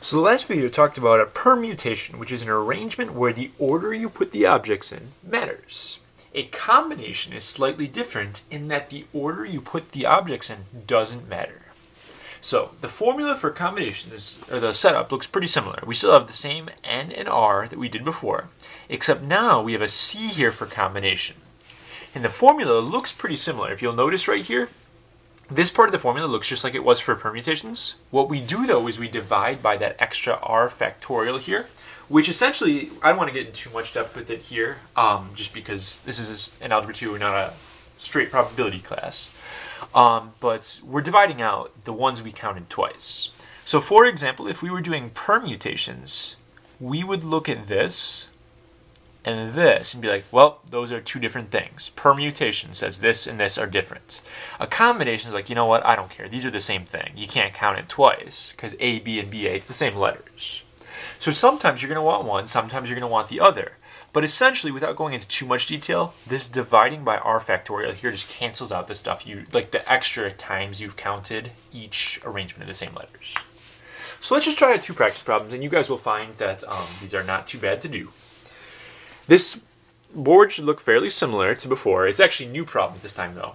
So the last video talked about a permutation, which is an arrangement where the order you put the objects in matters. A combination is slightly different in that the order you put the objects in doesn't matter. So the formula for combinations, or the setup, looks pretty similar. We still have the same n and r that we did before, except now we have a c here for combination. And the formula looks pretty similar. If you'll notice right here, this part of the formula looks just like it was for permutations. What we do though is we divide by that extra r factorial here, which essentially, I don't want to get into too much depth with it here, just because this is an Algebra 2 and not a straight probability class. But we're dividing out the ones we counted twice. So for example, if we were doing permutations, we would look at this and this and be like, well, those are two different things. Permutation says this and this are different. A combination is like, you know what, I don't care. These are the same thing. You can't count it twice because A, B, and BA, it's the same letters. So sometimes you're going to want one, sometimes you're going to want the other. But essentially, without going into too much detail, this dividing by r factorial here just cancels out the stuff like the extra times you've counted each arrangement of the same letters. So let's just try two practice problems, and you guys will find that these are not too bad to do. This board should look fairly similar to before. It's actually new problems this time though.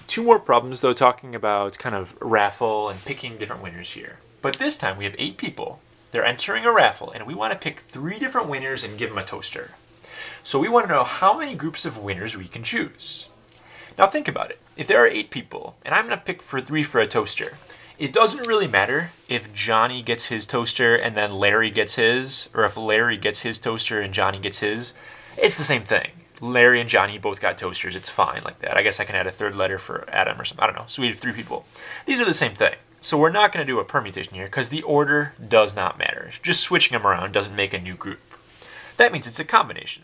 Two more problems though, talking about kind of raffle and picking different winners here. But this time we have 8 people. They're entering a raffle and we want to pick 3 different winners and give them a toaster. So we want to know how many groups of winners we can choose. Now think about it. If there are 8 people and I'm going to pick 3 for a toaster, it doesn't really matter if Johnny gets his toaster and then Larry gets his, or if Larry gets his toaster and Johnny gets his. It's the same thing. Larry and Johnny both got toasters. It's fine like that. I guess I can add a third letter for Adam or something. I don't know. So we have 3 people. These are the same thing. So we're not going to do a permutation here because the order does not matter. Just switching them around doesn't make a new group. That means it's a combination.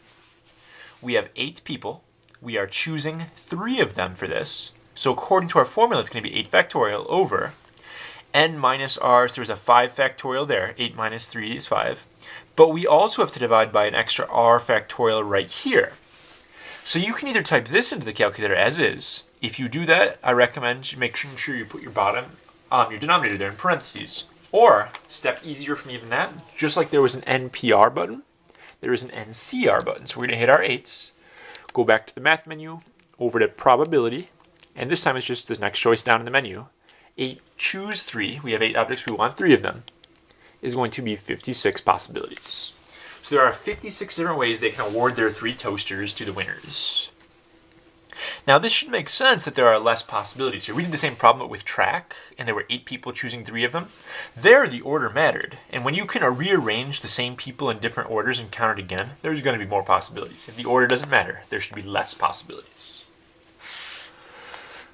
We have 8 people. We are choosing 3 of them for this. So according to our formula, it's going to be 8 factorial over n minus r, so there's a 5 factorial there. 8 minus 3 is 5. But we also have to divide by an extra r factorial right here. So you can either type this into the calculator as is. If you do that, I recommend making sure you put your your denominator there in parentheses. Or, step easier from even that, just like there was an NPR button, there is an NCR button. So we're going to hit our 8s, go back to the math menu, over to probability, and this time it's just the next choice down in the menu. 8, choose 3, we have 8 objects, we want 3 of them, is going to be 56 possibilities. So there are 56 different ways they can award their 3 toasters to the winners. Now this should make sense that there are less possibilities here. We did the same problem with track, and there were 8 people choosing 3 of them. There the order mattered, and when you can rearrange the same people in different orders and count it again, there's going to be more possibilities. If the order doesn't matter, there should be less possibilities.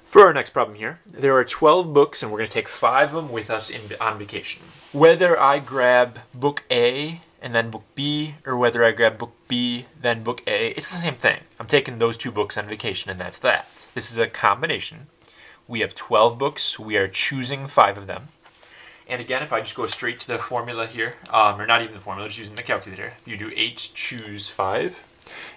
For our next problem here, there are 12 books and we're going to take 5 of them with us on vacation. Whether I grab book A and then book B, or whether I grab book B, then book A, it's the same thing. I'm taking those 2 books on vacation and that's that. This is a combination. We have 12 books, we are choosing 5 of them. And again, if I just go straight to the formula here, or not even the formula, just using the calculator, if you do 8, choose 5,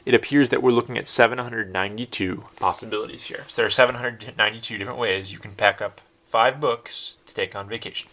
it appears that we're looking at 792 possibilities here. So there are 792 different ways you can pack up 5 books to take on vacation.